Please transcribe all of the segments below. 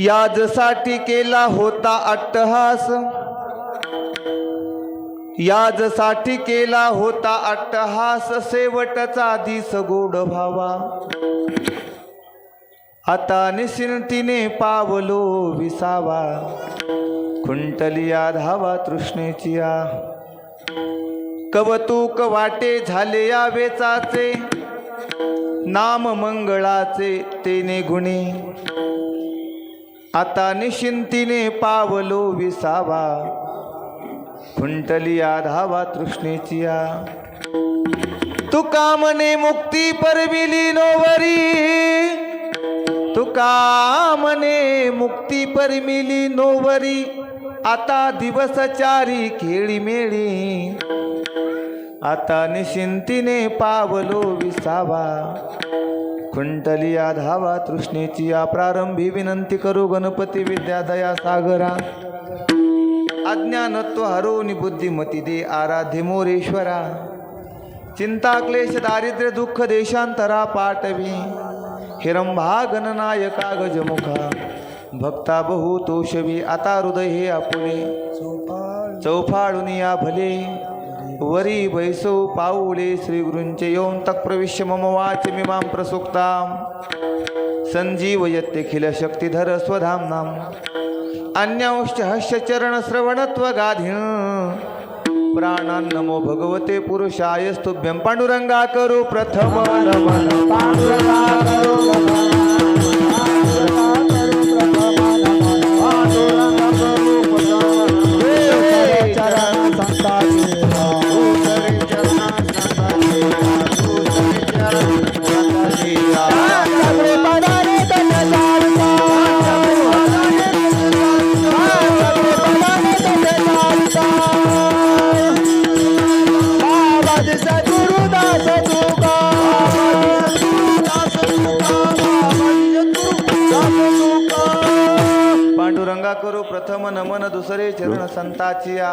याजसाठी केला होता अट्टहास, याजसाठी केला होता अट्टहास, शेवटचा दिस गोड भावा, आता निशिंतीने पावलो विसावा, खुंटलिया धावा तृष्णेची या, कवतुक वाटे झाले या वेचाचे, नाम मंगळाचे तेने गुणे, आता निशिंतीने पावलो विसावा, खुंटलिया धावा तृष्णेची या, तुका मने मुक्ती परविली नोवरी, तुका मने मुक्ती परमिली नोवरी, आता दिवस चारी खेळी मेळी, आता निशिंतीने पावलो विसावा, खुंटलिया धावा तृष्णेची या. प्रारंभी विनंती करू गणपती विद्यादया सागरा, अज्ञानत्व हरोनी बुद्धिमती दे आराध्य मोरेश्वरा, चिंता क्लेश दारिद्र्य दुःख देशांतरा पाटवी, हिरंभा गणनायका गजमुखा, भक्ता बहु तोषवी, आता हृदय हे आपुले चौफाळून या भले, वरी बैसो पाऊले श्री गुरूंचे यों तक प्रविश्य मम वाच मिमां प्रसुक्ताम, संजीवयत्यखिल शक्तिधर स्वधाम्नाम, अन्यांश्च हस्य चरण श्रवणत्व गाधिन, प्राणान् नमो भगवते पुरुषाय स्तुभ्यं. पांडुरंगा करू प्रथम नमन, पांडुरंगा करू करू प्रथम नमन दुसरे चरण संताची या,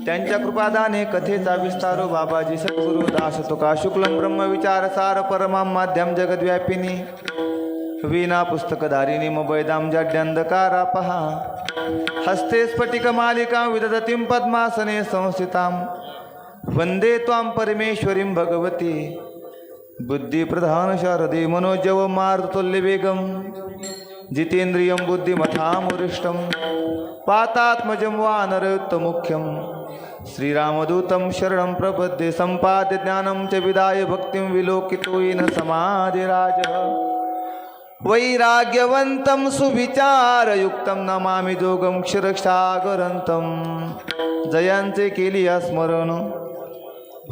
त्यांच्या कृपादाने कथेचा विस्तारो बाबाजी सद्गुरु दास तुका शुक्लम ब्रह्म विचार सार परमाम माध्यम जगद्व्यापिनी, वीणा पुस्तकधारिणी मुबैदाम जाड्यंधकारा पहा, हस्ते स्फटिक मालिका विदधतीं पद्मासने संस्थितां, वंदे त्वां परमेश्वरीं भगवती, बुद्धिप्रधान शारदे मनोजव मारुतुल्य वेगम, जितेन्द्रियं बुद्धिमतामुरिष्टं, पातात्मजं वानरयुक्तमुख्यं, श्रीरामदूतं शरणं प्रपद्ये, सम्पाद्य ज्ञानं च विदाय भक्तिं विलोकितो येन समाधिराजः, वैराग्यवन्तं सुविचारयुक्तं नमामि जोगं क्षीरसागरन्तं, जयांचे केलिया स्मरण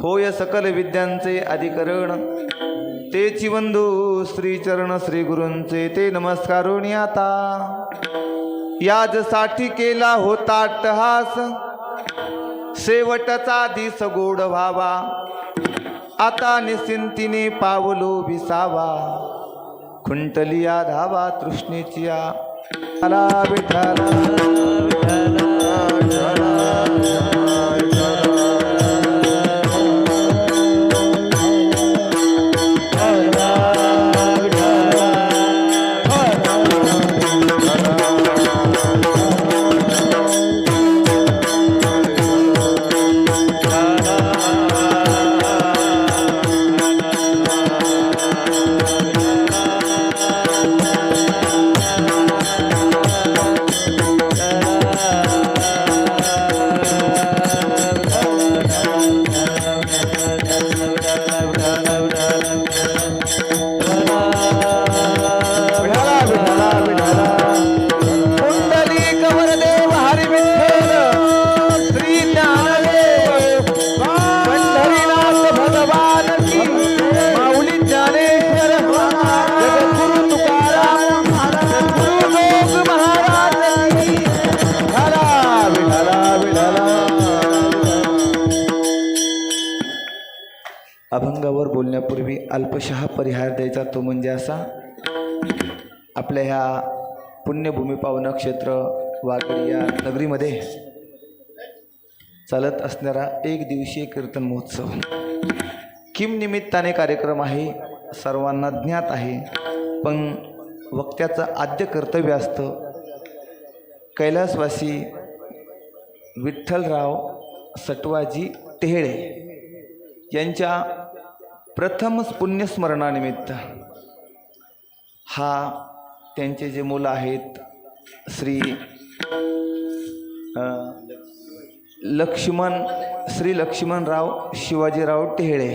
होय सकल विद्यांचे अधिकरण, तेची वंदू श्रीचरण श्री गुरूंचे ते नमस्कारोनी आता, याजसाठी केला होता अट्टहास, शेवटचा दिस गोड व्हावा, आता निश्चिंतीने पावलो विसावा, खुंटलिया धावा तृष्णेची या. विठ्ठला अभंगावर बोलण्यापूर्वी अल्पशः परिहार द्यायचा, तो म्हणजे असा, आपल्या ह्या पुण्यभूमी पावन क्षेत्र वागडी या नगरीमध्ये चालत असणारा एक दिवसीय कीर्तन महोत्सव किम निमित्ताने कार्यक्रम आहे सर्वांना ज्ञात आहे, पण वक्त्याचं आद्य कर्तव्य असतं कैलासवासी विठ्ठलराव सटवाजी टेहळे यांच्या प्रथम पुण्यस्मरणानिमित्त हा त्यांचे जे मुलं आहेत श्री लक्ष्मणराव शिवाजीराव टेहळे,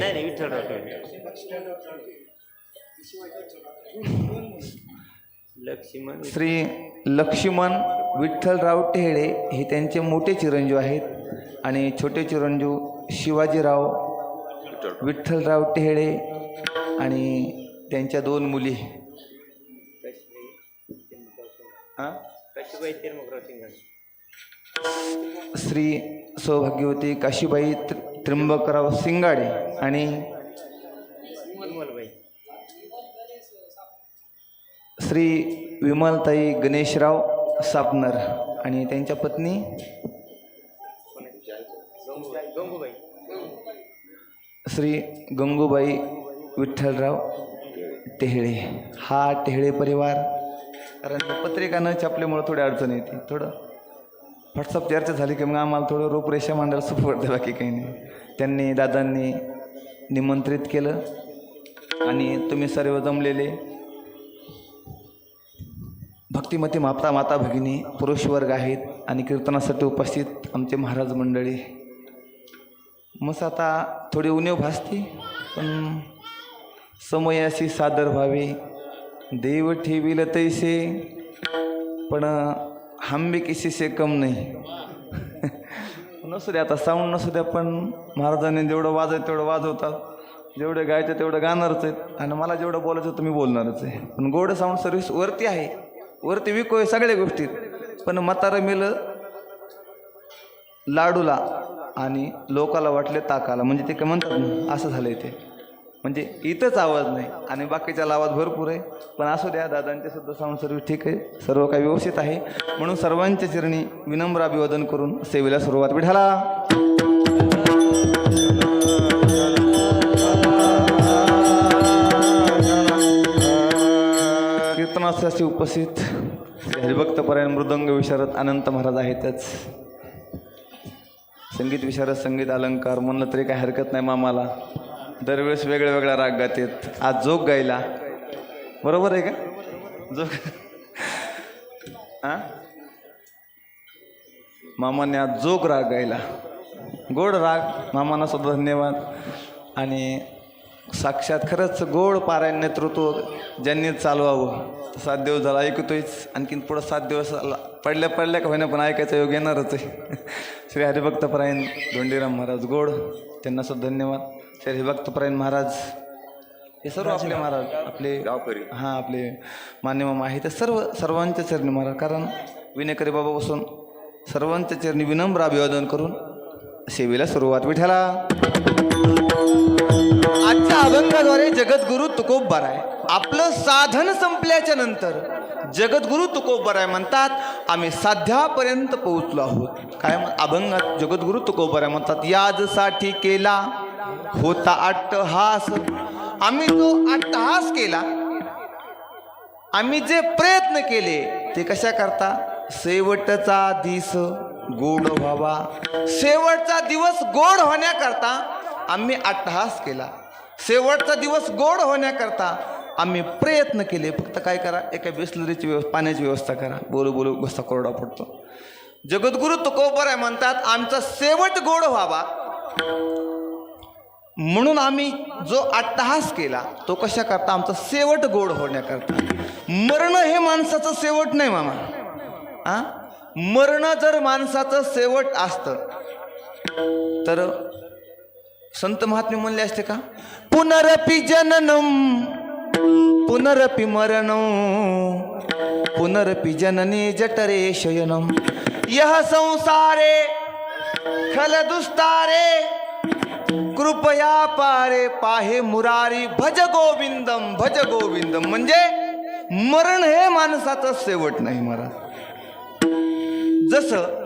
श्री लक्ष्मण विठ्ठलराव टेहळे हे त्यांचे मोठे चिरंजीव आहेत आणि छोटे चिरंजीव शिवाजीराव विठ्ठलराव टेहळे आणि त्यांच्या 2 मुली श्री सौभाग्यवती काशीबाई त्र्यंबकराव सिंगाडे आणि श्री विमलताई गणेशराव सापनर आणि त्यांच्या पत्नी श्री गंगूबाई विठ्ठलराव टेहळे. हा टेहळे परिवार, कारण पत्रिका न छापल्यामुळं थोडी अडचण येते. थोडं व्हॉट्सअप चर्चा झाली की मग आम्हाला थोडं रूपरेषा मांडायला सोपं पडते, बाकी काही नाही. त्यांनी दादांनी निमंत्रित केलं आणि तुम्ही सर्व जमलेले भक्तिमती माता भगिनी पुरुष वर्ग आहेत आणि कीर्तनासाठी उपस्थित आमचे महाराज मंडळी. मस्त आता थोडी उणीव भासती, पण समयाशी सादर व्हावे. देव ठेविल तैसे पण हम भी किसी से कम नाही. नसू द्या, आता साऊंड नसू द्या, पण महाराजांनी जेवढं वाजायचं तेवढं वाजवतात, जेवढं गायचं तेवढं गाणारच आहेत आणि मला जेवढं बोलायचं तुम्ही बोलणारच आहे. पण गोड साऊंड सर्व्हिस वरती आहे, वरती विको आहे सगळ्या गोष्टीत. पण म्हातारं मेलं लाडूला आणि लोकाला वाटले ताकाला, म्हणजे ते काय म्हणतात ना, असं झालं आहे ते. म्हणजे इथंच आवाज नाही आणि बाकीच्या आवाज भरपूर आहे. पण असू द्या, दादांचे सुद्धा साऊंड सर्व्हिस ठीक आहे, सर्व काही व्यवस्थित आहे. म्हणून सर्वांच्या चरणी विनम्र अभिवादन करून सेवेला सुरुवात. विठाला कीर्तनासाठी उपस्थित हरिभक्तपरायण मृदंग विशारद अनंत महाराज आहेतच. संगीत विशारद, संगीत अलंकार म्हणलं तरी काही हरकत नाही. मामाला दरवेळेस वेगळ्या वेगळ्या राग गातात. आज जोग गायला, बरोबर आहे का? जोग मामाने आज जोग राग गायला, गोड राग. मामांना सुद्धा धन्यवाद. आणि साक्षात खरंच गोड पारायण नेतृत्व ज्यांनी चालवावं. 7 दिवस झाला ऐकतोयच, आणखीन पुढं 7 दिवस पडल्या का होईना पण ऐकायचा योग येणारच आहे. श्री हरिभक्तपरायण धोंडीराम महाराज गोड, त्यांना सुद्धा धन्यवाद. श्री हरिभक्तपरायण महाराज हे सर्व आपले महाराज, आपले गावकरी, हां आपले मान्य मामा आहे. तर सर्वांच्या चरणी महाराज, कारण विनेकरी बाबापासून सर्वांच्या चरणी विनम्र अभिवादन करून सेवेला सुरुवात. विठाला आजच्या अभंगाद्वारे जगद्गुरु तुकोबराय आपलं साधन संपल्याच्या नंतर जगद्गुरु तुकोबराय म्हणतात, आम्ही साध्यापर्यंत पोहोचलो आहोत. काय अभंगात जगद्गुरु तुकोबराय म्हणतात, याजसाठी केला होता अट्टहास. आम्ही जो अट्टहास केला, आम्ही जे प्रयत्न केले ते कशा करता? शेवटचा दिवस गोड व्हावा. शेवटचा दिवस गोड होण्याकरता आम्ही अट्टहास केला. शेवटचा दिवस गोड होण्याकरता आम्ही प्रयत्न केले. फक्त काय करा, एका बिस्लरीची पाण्याची व्यवस्था करा. बोलू घसा कोरडा पडतो. जगद्गुरु तुकोबराय म्हणतात, आमचा शेवट गोड व्हावा म्हणून आम्ही जो अट्टहास केला तो कशा करता? आमचा शेवट गोड होण्याकरता. मरण हे माणसाचं शेवट नाही मामा. मरण जर माणसाचं शेवट असतं तर संत महात्मे म्हणले असते का, पुनरपि जननम पुनरपि मरणम पुनरपि जननी जठरे शयनम यह संसारे खल दुस्तारे कृपया पारे पाहे मुरारी भज गोविंदम भज गोविंदम. म्हणजे मरण हे माणसाचं शेवट नाही महाराज. जसं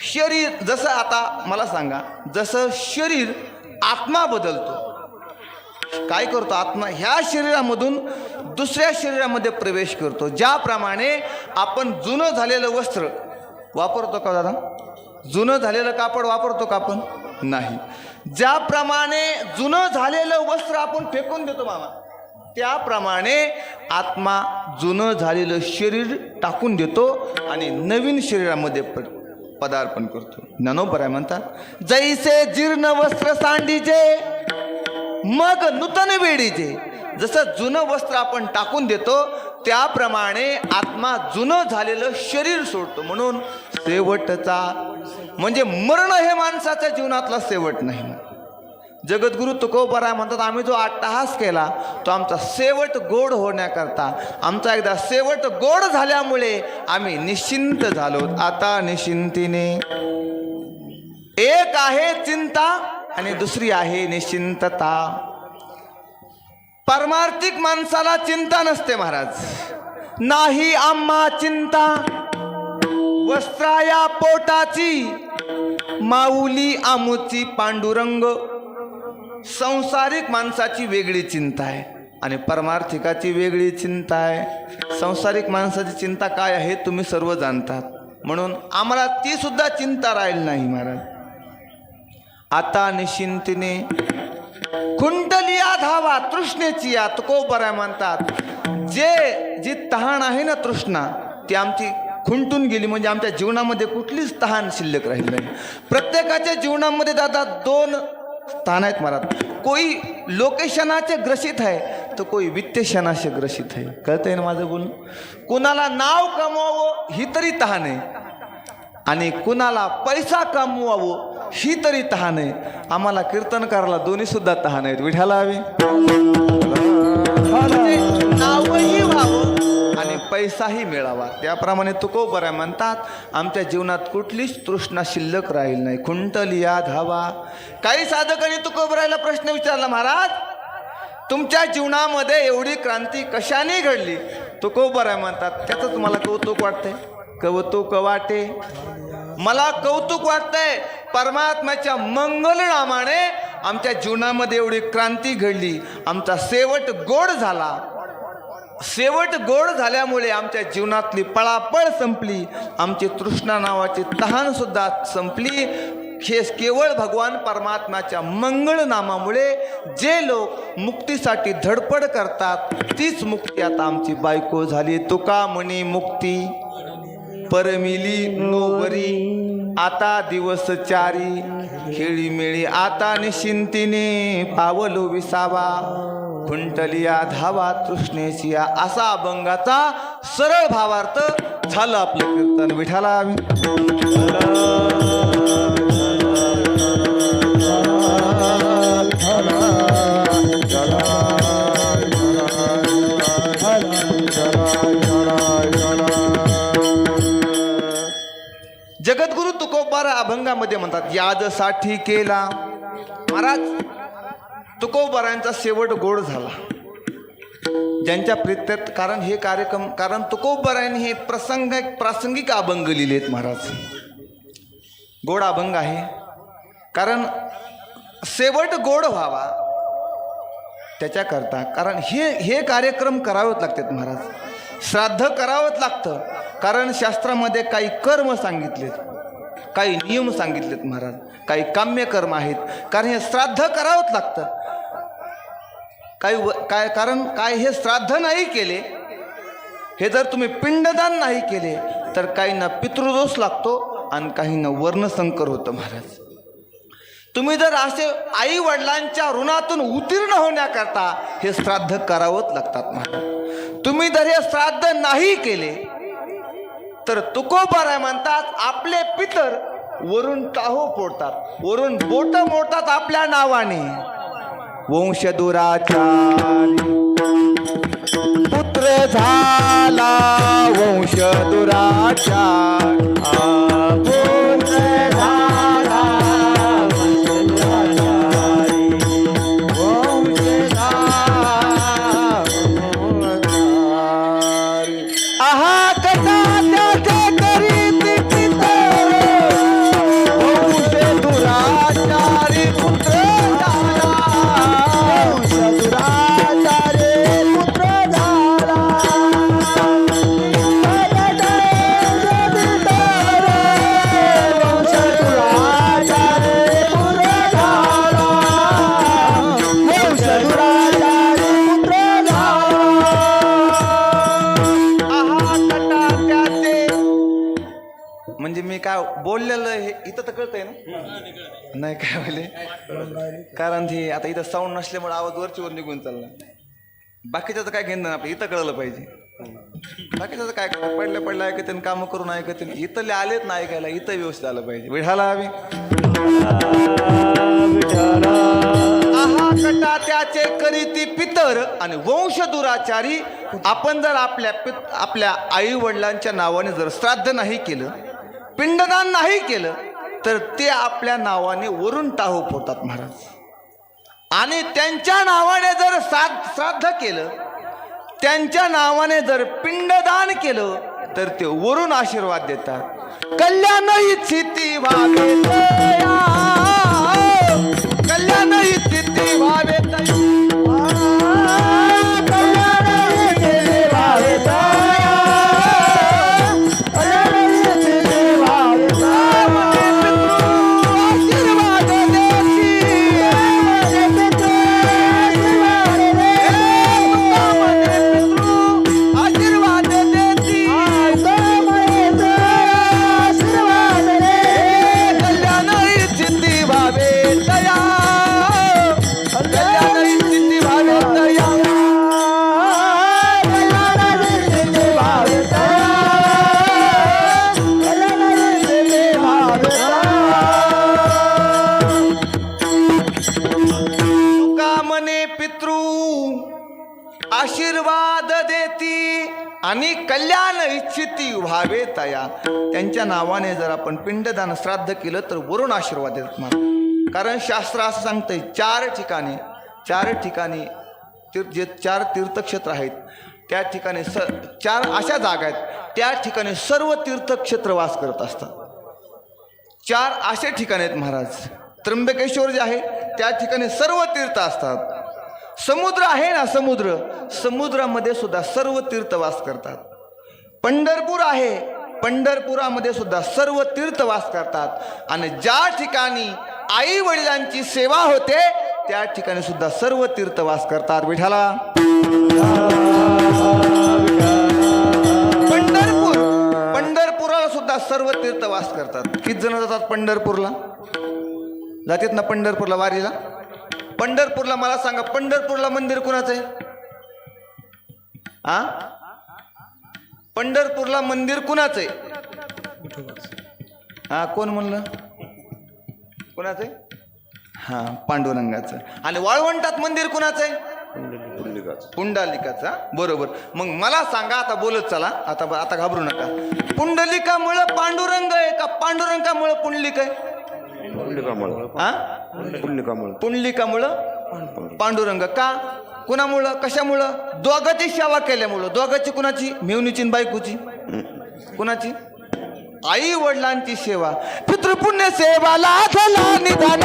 शरीर, जसं आता मला सांगा, जसं शरीर आत्मा बदलतो, काय करतो आत्मा ह्या शरीरामधून दुसऱ्या शरीरामध्ये प्रवेश करतो. ज्याप्रमाणे आपण जुनं झालेलं वस्त्र वापरतो का दादा? जुनं झालेलं कापड वापरतो का आपण? नाही. ज्याप्रमाणे जुनं झालेलं वस्त्र आपण फेकून देतो मामा, त्याप्रमाणे आत्मा जुनं झालेलं शरीर टाकून देतो आणि नवीन शरीरामध्ये पदार्पण करतो. ज्ञानोबराय म्हणतात, जैसे जीर्ण वस्त्र सांडीचे मग नूतन वेडीचे. जसं जुनं वस्त्र आपण टाकून देतो त्याप्रमाणे आत्मा जुनं झालेलं शरीर सोडतो. म्हणून शेवटचा म्हणजे मरण हे माणसाच्या जीवनातला शेवट नाही. जगद्गुरु तुकोबराय म्हणतात, आम्ही जो अट्टहास केला तो आमचा शेवट गोड होण्याकरता, आमचा एकदा शेवट गोड झाल्यामुळे आम्ही निश्चिंत झालो. आता निश्चिंतीने एक आहे चिंता आणि दुसरी आहे निश्चिंतता. परमार्थिक माणसाला चिंता नसते महाराज. नाही आम्हा चिंता वस्त्राया पोटाची, माऊली आमुची पांडुरंग. संसारिक माणसाची वेगळी चिंता आहे आणि परमार्थिकाची वेगळी चिंता आहे. संसारिक माणसाची चिंता काय आहे तुम्ही सर्व जाणतात, म्हणून आम्हाला ती सुद्धा चिंता राहील नाही महाराज. आता निश्चिंतीने कुंडलिया धावा तृष्णेची या. तुकोबराय म्हणतात, जी तहान आहे ना तृष्णा, ती आमची खुंटून गेली म्हणजे आमच्या जीवनामध्ये कुठलीच तहान शिल्लक राहील नाही. प्रत्येकाच्या जीवनामध्ये दादा दोन स्थान आहेत महाराज. कोई लोकेशनाचे ग्रसित आहे तर कोई वित्तेशनाचे ग्रसित आहे. कळतंय ना माझं बोलणं? कुणाला नाव कमवावं ही तरी तहान आहे आणि कुणाला पैसा कमवावं ही तरी तहान आहे. आम्हाला कीर्तनकाराला दोन्ही सुद्धा तहान आहेत. विठाला हवी नावही व्हावं आणि पैसाही मिळावा. त्याप्रमाणे तुकोबराय म्हणतात, आमच्या जीवनात कुठलीच तृष्णा शिल्लक राहील नाही. खुंटलिया धावा. काही साधकांनी तुकोबरायला प्रश्न विचारला, महाराज तुमच्या जीवनामध्ये एवढी क्रांती कशाने घडली? तुकोबराय म्हणतात, त्याचं तुम्हाला कौतुक वाटतंय? कौतुक वाटे मला, कौतुक वाटतंय परमात्म्याच्या मंगल नामाने आमच्या जीवनामध्ये एवढी क्रांती घडली. आमचा शेवट गोड झाला. शेवट गोड झाल्यामुळे आमच्या जीवनातली पळापळ संपली, आमची तृष्णा नावाची तहान सुद्धा संपली. हे केवळ भगवान परमात्म्याच्या मंगळ नामामुळे जे लोक मुक्तीसाठी धडपड करतात तीच मुक्ती आता आमची बायको झाली. तुका म्हणी मुक्ती परमिली नोवरी, आता दिवस चारी खेळी मेळी, आता निश्चिंतीने पावलो विसावा. खुंटलिया धावा तृष्णेची. असा अभंगाचा सरळ भावार्थ झालं आपलं कीर्तन. विठाला जगद्गुरु तुकोबराय अभंगामध्ये म्हणतात, यादसाठी केला. महाराज तुकोबरायांचा शेवट गोड झाला ज्यांच्या प्रीत्यत. कारण हे कार्यक्रम, कारण तुकोबरायांनी हे प्रासंगिक अभंग लिहिले आहेत महाराज. गोड अभंग आहे कारण शेवट गोड व्हावा त्याच्याकरता. कारण हे कार्यक्रम करावेच लागतात महाराज. श्राद्ध करावंच लागतं कारण शास्त्रामध्ये काही कर्म सांगितलेत, काही नियम सांगितलेत महाराज, काही काम्य कर्म आहेत. कारण हे श्राद्ध करावंच लागतं. कारण काय हे श्राद्ध नाही केले, हे जर तुम्ही पिंडदान नाही केले तर काहींना पितृदोष लागतो आणि काहींना वर्णसंकर होतं महाराज. तुम्ही जर असे आई वडिलांच्या ऋणातून उत्तीर्ण होण्याकरता हे श्राद्ध करावंच लागतात महाराज. तुम्ही जर हे श्राद्ध नाही केले तर तुकोबराय म्हणतात, आपले पितर वरून टाहो फोडतात, वरून बोट मोडतात आपल्या नावाने. वंश दुराचारी पुत्र झाला, वंश दुराचारी पुत्र झाला, वंश दुराचारी वंश आहा कथा त्याचे करीत पितर, वंश दुराचारी पुत्र झाला, वंश बोललेलं हे इथं तर कळतंय ना? नाही काय बोले, कारण ते आता इथं साऊंड नसल्यामुळे आवाज वरचीवर निघून चालला. बाकीच्याचं काय घेणं आपलं, इथं कळलं पाहिजे. बाकीच्याचं काय पडल्या ऐकते, कामं करून ऐकते. इथले आलेत ना ऐकायला, इथं व्यवस्थित आलं पाहिजे. विठाला हवी कटा त्याचे करीती पितर आणि वंश दुराचारी. आपण जर आपल्या आई वडिलांच्या नावाने जर श्राद्ध नाही केलं, पिंडदान नाही केलं, तर ते आपल्या नावाने वरून टाहू फोडतात महाराज. आणि त्यांच्या नावाने जर श्राद्ध केलं, त्यांच्या नावाने जर पिंडदान केलं, तर ते वरून आशीर्वाद देतात. कल्याण इच्छिती व्हावे तया, कल्याण इच्छिती व्हावे तया, कल्याण इच्छिती व्हावे तया, कल्याण इच्छिती व्हावे तया. आशीर्वाद आशीर्वाद देती आणि कल्याण इच्छिती व्हावे तया. त्यांच्या नावाने जर आपण पिंडदान श्राद्ध केलं तर वरून आशीर्वाद देतात मला. कारण शास्त्र असं सांगतंय, चार ठिकाणी जे 4 तीर्थक्षेत्र आहेत, त्या ठिकाणी चार अशा जागा आहेत, त्या ठिकाणी सर्व तीर्थक्षेत्र वास करत असतात. 4 असे ठिकाणी आहेत महाराज. त्र्यंबकेश्वर जे आहे त्या ठिकाणी सर्व तीर्थ असतात. समुद्र आहे ना, समुद्रामध्ये सुद्धा सर्व तीर्थ वास करतात. पंढरपूर आहे, पंढरपुरामध्ये सुद्धा सर्व तीर्थ वास करतात. आणि ज्या ठिकाणी आई वडिलांची सेवा होते त्या ठिकाणी सुद्धा सर्व तीर्थ वास करतात. विठाला पंढरपुराला सुद्धा सर्व तीर्थ वास करतात. किती जण जातात पंढरपूरला? जातात ना पंढरपूरला वारीला? पंढरपूरला मला सांगा, पंढरपूरला मंदिर कुणाचं आहे? पंढरपूरला मंदिर कुणाचं आहे? कोण म्हणलं? कुणाचं आहे? पांडुरंगाचं. आणि वाळवंटात मंदिर कुणाचं आहे? पुंडलिकाचं. बरोबर. मग मला सांगा, आता बोलत चला, आता घाबरू नका. पुंडलिकामुळं पांडुरंग आहे का पांडुरंगामुळं पुंडलिक आहे? पुंडलिकामुळं पांडुरंग. का? कुणामुळं? कशामुळं? दोघांची सेवा केल्यामुळं. दोघांची कुणाची? मेवणीची बायकोची. कुणाची? आई वडिलांची सेवा. पितृपुण्य सेवा लाथला निधान,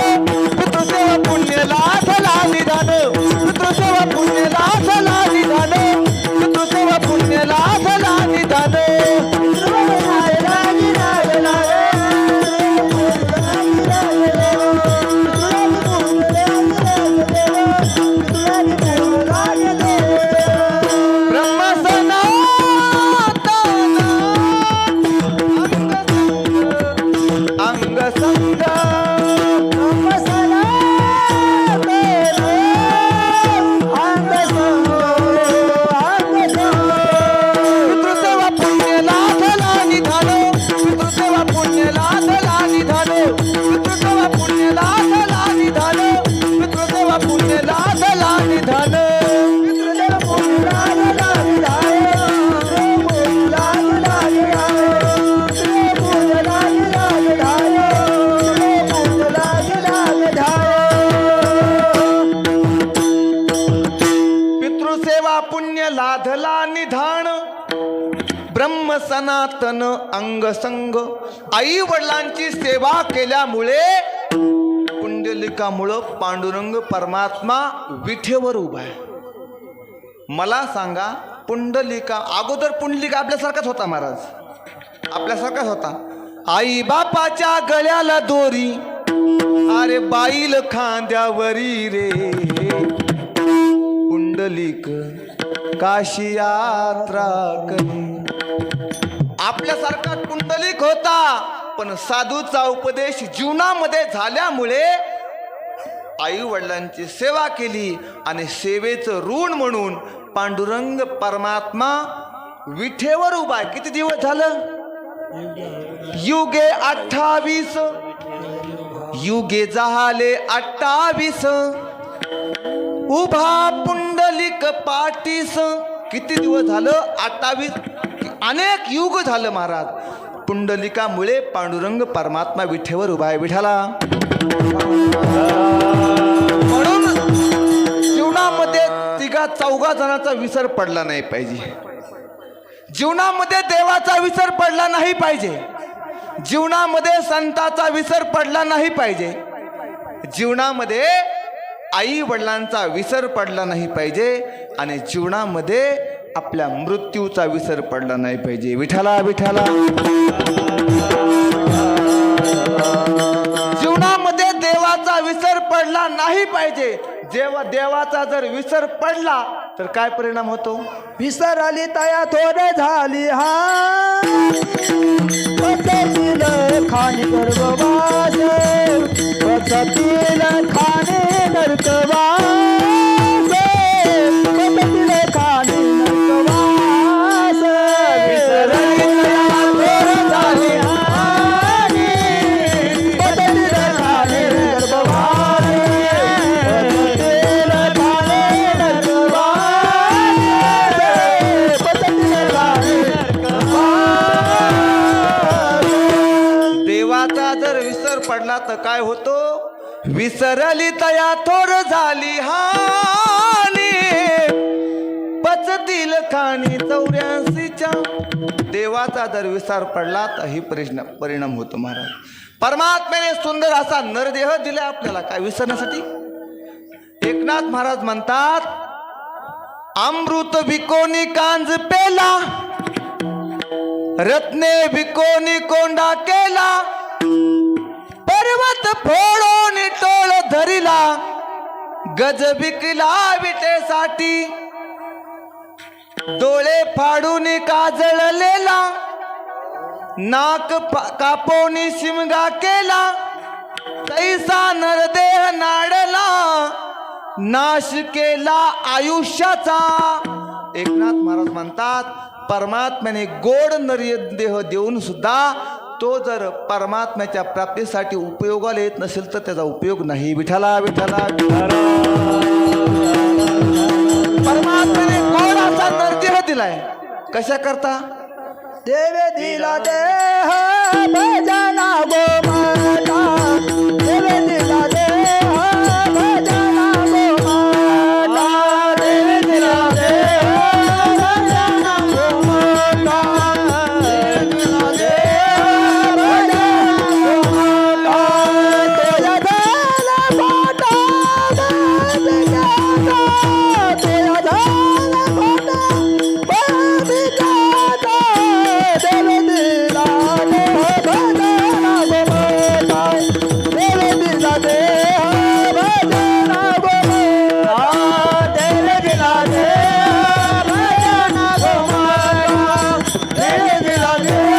पितृसेवा पुण्य लाथला निधान, पितृसेवा पुण्य लाथला निधान, पितृसेवा पुण्य लाथला निधान. लाधला निधान, ब्रह्म सनातन अंगसंग. आई वडिलांची सेवा केल्यामुळे पुंडलिकामुळं पांडुरंग परमात्मा विठेवर उभा आहे. मला सांगा, पुंडलिका अगोदर पुंडलिका आपल्यासारखाच होता महाराज, आपल्यासारखाच होता. आई बापाच्या गळ्याला दोरी, अरे बाईल खांद्यावरी रे. पुंडलिक काशी यात्रा करी. आपल्यासारखा कुंडलिक होता, पण साधूचा उपदेश जीवनामध्ये झाल्यामुळे आई वडिलांची सेवा केली आणि सेवेचं ऋण म्हणून पांडुरंग परमात्मा विठेवर उभा आहे. किती दिवस झालं? युगे 28, युगे झाले 28, उभा पुंडलिक पाटीस. किती दिवस झालं? 28. अनेक युग झालं महाराज. पुंडलिकामुळे पांडुरंग परमात्मा विठेवर उभा आहे. विठाला म्हणून जीवनामध्ये तिघा चौघा जणांचा विसर पडला नाही पाहिजे. जीवनामध्ये देवाचा विसर पडला नाही पाहिजे. जीवनामध्ये संताचा विसर पडला नाही पाहिजे. जीवनामध्ये आई वडिलांचा विसर पडला नाही पाहिजे आणि जीवनामध्ये आपल्या मृत्यूचा विसर पडला नाही पाहिजे. विठाला विठाला जीवनामध्ये देवाचा विसर पडला नाही पाहिजे. जेव्हा देवाचा जर विसर पडला तर काय परिणाम होतो? विसर आली तया थोडे झाली हा पचतील खाणे गर्भवास, पचतील खाणे नरकवास, पचतील खाणे नरकवास. विसर आली तया थोडे झाली हा पचतील खाणे गर्भवास, पचतील खाणे नरकवास. देवाचा जर विसर पडला तर काय होतो? विसरली तया थोर झाली हानी, पचतील खाणी 84च्या. देवाचा जर विसर पडला तर ही परिणाम होतो महाराज. परमात्म्याने सुंदर असा नरदेह दिला आपल्याला काय विसरण्यासाठी? एकनाथ महाराज म्हणतात, अमृत विकोनी कांज पेला, रत्ने विकोनी कोंडा केला, पर्वत फोडून टोळ धरिला, गज विकला विटेसाठी, डोळे फाडून काजळलेला, नाक कापोनी शिमगा केला, तैसा नरदेह नाडला, नाश केला आयुष्याचा. एकनाथ महाराज म्हणतात, परमात्म्याने गोड नरदेह देऊन सुद्धा तो जर परमात्म्याच्या प्राप्तीसाठी उपयोगाला येत नसेल तर त्याचा उपयोग नाही. विठाला विठाला परमात्म्याने गोड असा नरदेह दिलाय. कशा करता? देवे दिला देह भजना गोमाता, देवे दिला देह भजना गोमाता, देवे दिला देह भजना गोमाता, देवे दिला देह भजना गोमाता. तेरा झाला फाटा बाबिकाता, तेरा झाला फाटा बाबिकाता, देवे दिला देह भजना गोमाता, देवे दिला देह भजना गोमाता, देवे दिला देह भजना गोमाता, देवे दिला देह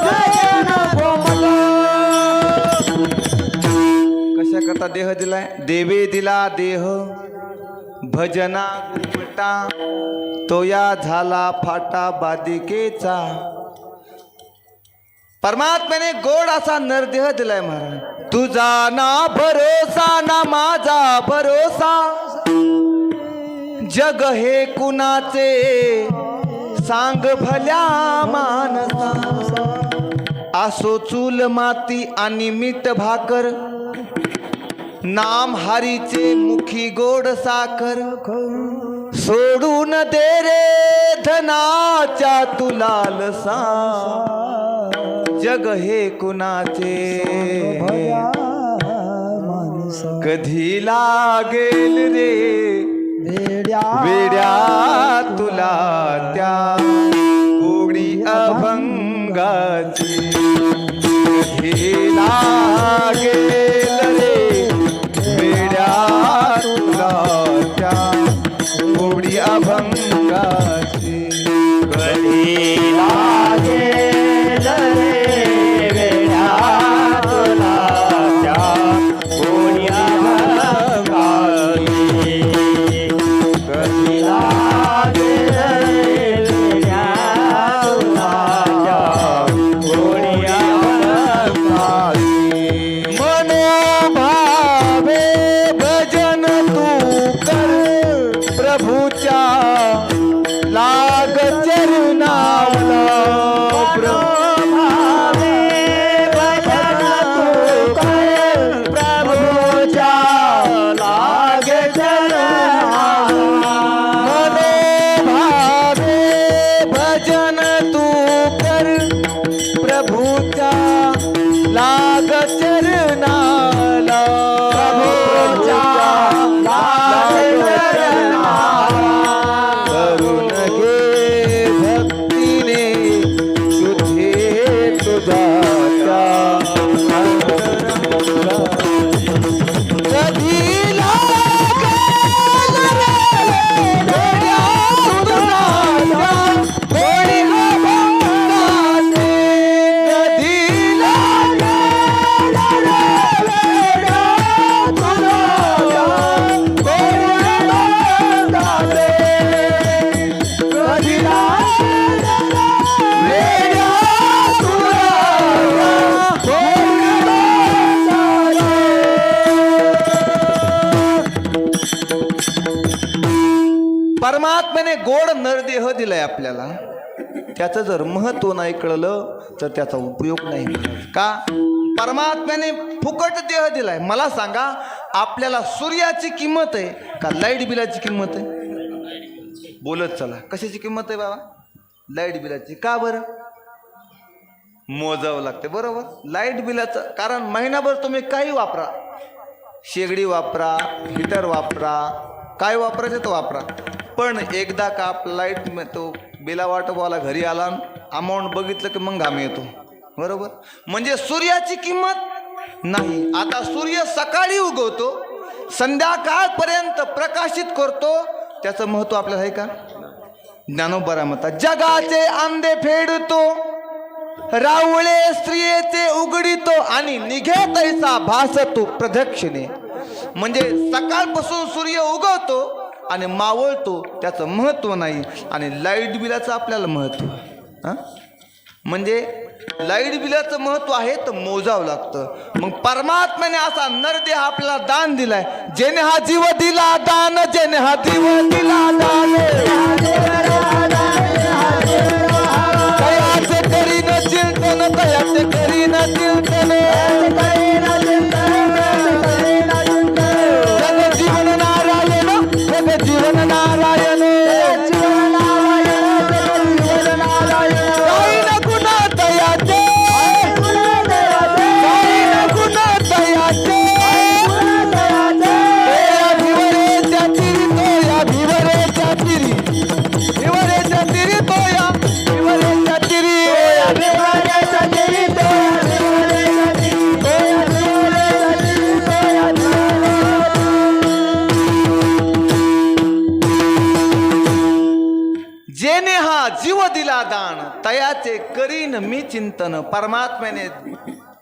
भजना गोमाता. कशा करता देह दिलाय? देवे दिला देह भजना गुमटा, तोया झाला फाटा बादिकेचा. परमात्म्याने गोड असा नरदेह दिलाय महाराज. तुझा ना भरोसा ना माझा भरोसा, जग हे कुणाचे सांग भल्या मानसा. असो चूल माती आणि मीठ भाकर, नाम हरीचे मुखी गोड साखर. सोडून दे रे धनाच्या तुलालसा, जग हे कुणाचे कधी लागेल रे वेड्या तुला त्या गोडी अभंगाची. कधी लागेल रे वेड्या तुला त्या गोडी अभंगाची. कधी लागेल परमात्म्याने गोड नरदेह दिलाय आपल्याला, त्याचं जर महत्व नाही कळलं तर त्याचा उपयोग नाही. का? परमात्म्याने फुकट देह दिलाय. मला सांगा, आपल्याला सूर्याची किंमत आहे का लाईट बिलाची किंमत आहे? बोलत चला, कशाची किंमत आहे बाबा? लाईट बिलाची. का बरं? मोजावं लागते. बरोबर, लाईट बिलाचं. कारण महिनाभर तुम्ही काही वापरा, शेगडी वापरा, हीटर वापरा, काय वापरायचं तो वापरा, पण एकदा का आपला लाईट तो बिला वाटपवाला घरी आला, अमाऊंट बघितलं की मग घाम येतो. बरोबर, म्हणजे सूर्याची किंमत नाही. आता सूर्य सकाळी उगवतो, संध्याकाळपर्यंत प्रकाशित करतो, त्याचं महत्व आपल्याला आहे का? ज्ञानोबा म्हणतात, जगाचे आंधे फेडतो, रावळे स्त्रियेचे उघडितो आणि निघे तैसा भासतो प्रदक्षिणे. म्हणजे सकाळपासून सूर्य उगवतो आणि मावळतो, त्याचं महत्व नाही. आणि लाईट बिलाचं आपल्याला महत्व. म्हणजे लाईट बिलाचं महत्व आहे तर मोजावं लागतं. मग परमात्म्याने असा नरदेह आपल्याला दान दिलाय. जेने हा जीव दिला दान, जेने हा जीव दिला दान, तयाचे करीन चिंतन, तयाचे करीन चिंतन, जग जीवन नारायण, जग जीवन नारायण, काही न गुन्हा तयाचे, काही न गुन्हा तयाचे, भिवरेच्या तिरी तोया, भिवरेच्या तिरी, भिवरेच्या तिरी तोया, भिवरेच्या तिरी, भिवरेच्या तिरी तोया, भिवरेच्या तिरी तोया, भिवरेच्या तिरी तोया. जेने हा जीव दिला दान, तयाचे करीन मी चिंतन. परमात्म्याने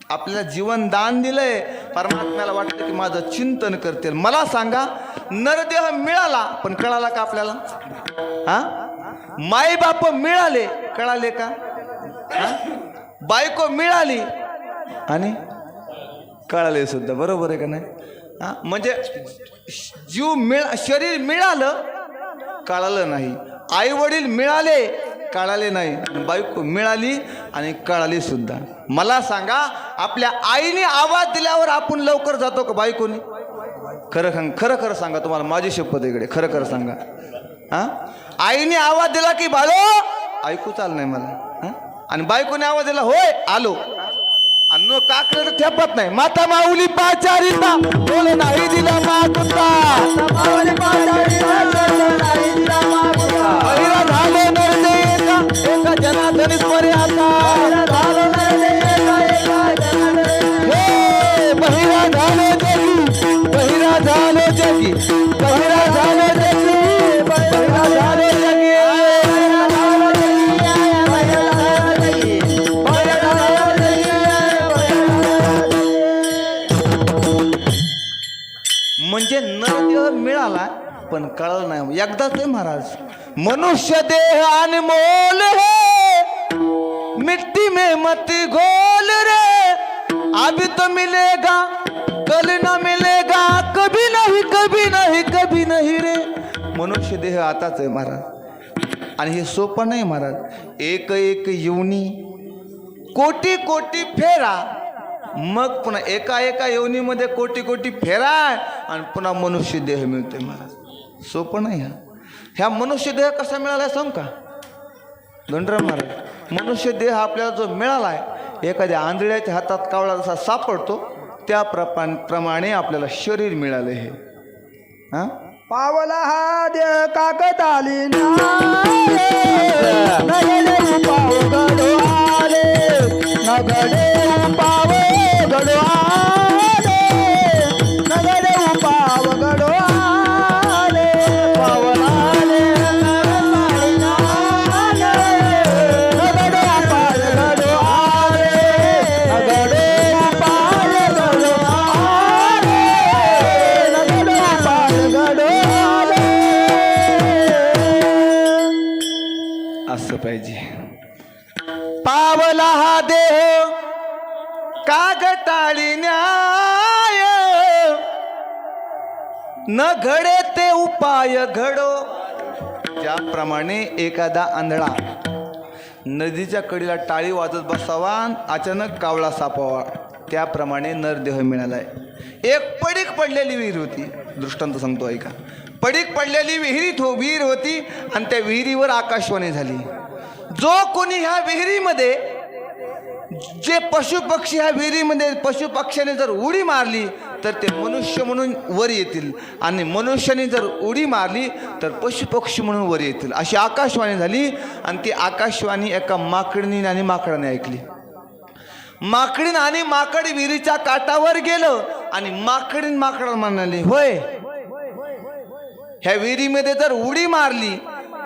आपल्याला जीवन दान दिलंय. परमात्म्याला वाटतं की माझं चिंतन करतील. मला सांगा, नरदेह मिळाला पण कळाला का आपल्याला? माई बाप मिळाले, कळाले का? बायको मिळाली आणि कळाले सुद्धा. बरोबर आहे का नाही? म्हणजे शरीर मिळालं, कळालं नाही. आई वडील मिळाले, कळाले नाही. बायको मिळाली आणि कळाली सुद्धा. मला सांगा, आपल्या आईने आवाज दिल्यावर आपण लवकर जातो का बायकोने? खरं खरं सांगा, तुम्हाला माझी शपथ इकडे, खरं खरं सांगा. आईने आवाज दिला की बाळो ऐकू चाल नाही मला, आणि बायकोने आवाज दिला होय आलो, अन्न काकड ठेपत नाही. माता माऊली पाचारिता बोल नाही दिला मागुता, बहिरा झालो नरदे एका जनार्दनीस परे आता, हे बहिरा झालो जगी, बहिरा झालो जगी, बहिरा झालो जगी, बहिरा झालो जगी, म्हणजे नरदेह मिळाला पण कळलं नाही. एकदाच आहे महाराज, मनुष्य देह अनमोल है, मिट्टी में मत घोल रे, अभी तो मिलेगा कल न मिलेगा, कभी नहीं कभी नहीं कभी नहीं रे. मनुष्य देह आताच आहे महाराज, आणि हे सोपं नाही महाराज. एक एक योनी, कोटी कोटी फेरा, मग पुन्हा एका एका योनीमध्ये कोटी कोटी फेरा आणि पुन्हा मनुष्य देह मिळते महाराज. सोपं नाही. ह्या मनुष्य देह कसा मिळाला सांग का धनराम महाराज? मनुष्य देह आपल्याला जो मिळाला आहे, एखाद्या आंधळ्याच्या हातात कावळा जसा सापडतो त्या प्रमाणे आपल्याला शरीर मिळाले. हे पावला हा देह काकताली पाव गडो आले, नगडे पाव गडो आले, नगडे पाव गडो आले, पावलाले नगडे पाल गडो आले, नगडे पाल गडो आले, नगडे पाल गडो आले. असं पाहिजे. पावला हा देह कागटाळी न्याय, न घडे ते उपाय घडो, ज्याप्रमाणे एखादा आंधळा नदीच्या कडेला टाळी वाजत बसावा, अचानक कावळा सापावा, त्याप्रमाणे नरदेह मिळालाय. एक पडीक पडलेली विहीर होती. दृष्टांत सांगतो ऐका. पडीक पडलेली विहीर होती आणि त्या विहिरीवर आकाशवाणी झाली. जो कोणी ह्या विहिरीमध्ये, जे पशुपक्षी ह्या विहिरीमध्ये पशुपक्ष्याने जर उडी मारली तर ते मनुष्य म्हणून वर येतील, आणि मनुष्याने जर उडी मारली तर पशुपक्षी म्हणून वर येतील, अशी आकाशवाणी झाली. आणि ती आकाशवाणी एका माकडीने आणि माकडाने ऐकली. माकडीन आणि माकड विहिरीच्या काठावर गेलं आणि माकडीन माकडाला म्हणाले, होय, ह्या विहिरीमध्ये जर उडी मारली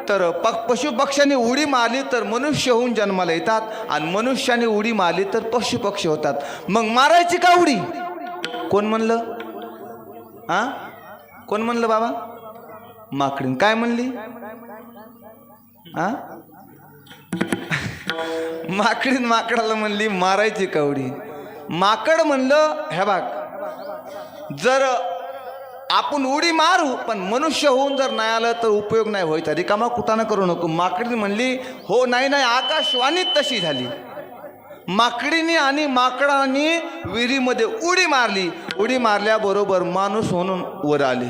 तर पशुपक्ष्याने उडी मारली तर मनुष्य होऊन जन्माला येतात, आणि मनुष्याने उडी मारली तर पशुपक्षी होतात. मग मारायची का उडी? कोण म्हणलं? कोण म्हणलं बाबा? माकडीन. काय म्हणली? माकडीन माकडाला म्हणली मारायची का उडी? माकड म्हणलं, हे बघ, जर आपण उडी मारू पण मनुष्य होऊन जर नाही आलं तर उपयोग नाही व्हायचा, रिकामा कुटाणा करू नको. माकडीने म्हणली, हो, नाही, आकाशवाणी तशी झाली. माकडीने आणि माकडाने विहिरीमध्ये उडी मारली. उडी मारल्याबरोबर माणूस म्हणून वर आले.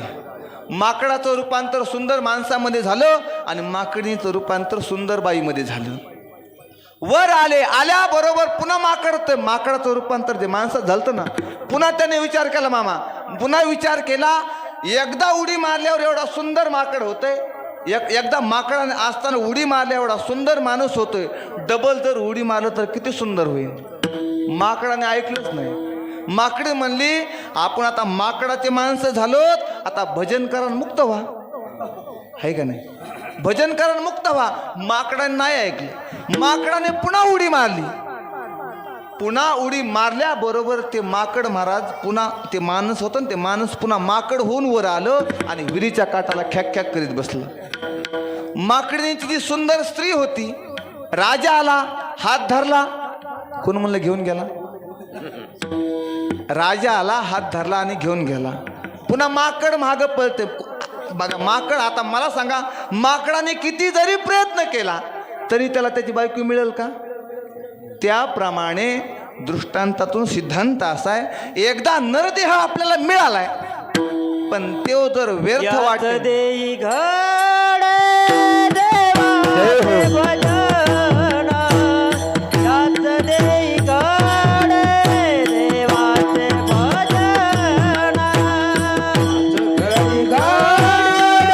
माकडाचं रूपांतर सुंदर माणसामध्ये झालं आणि माकडीचं रूपांतर सुंदर बाईमध्ये झालं. वर आले. आल्याबरोबर पुन्हा माकडाचं रूपांतर ते माणसात झालं ना. पुन्हा त्याने विचार केला, मामा, पुन्हा विचार केला. एकदा उडी मारल्यावर एवढा सुंदर माकड होतंय, एकदा माकडाने असताना उडी मारल्या एवढा सुंदर माणूस होतोय, डबल जर उडी मारलं तर किती सुंदर होईल. माकडाने ऐकलंच नाही. माकडी म्हणली, आपण आता माकडाचे माणसं झालोत, आता भजन करा, मुक्त व्हा. आहे का नाही? भजन करा, मुक्त व्हा. माकडाने नाही ऐकलं. माकडाने पुन्हा उडी मारली. पुन्हा उडी मारल्याबरोबर ते माकड महाराज पुन्हा, ते माणूस होतं ना, ते माणूस पुन्हा माकड होऊन वर आलं आणि विहिरीच्या काठाला खॅक खॅक करीत बसलं. माकडीची जी सुंदर स्त्री होती, राजा आला, हात धरला. कोण म्हणलं घेऊन गेला? राजा आला, हात धरला आणि घेऊन गेला. पुन्हा माकड माग पळते. बघा, माकड, आता मला सांगा, माकडाने किती जरी प्रयत्न केला तरी त्याला त्याची बायको मिळेल का? त्याप्रमाणे दृष्टांतातून सिद्धांत असा आहे, एकदा नरदेह आपल्याला मिळालाय पण तो जर व्यर्थ वाटत देई घड देवाचे भजन, याच देई घड देवाचे भजन, देई घड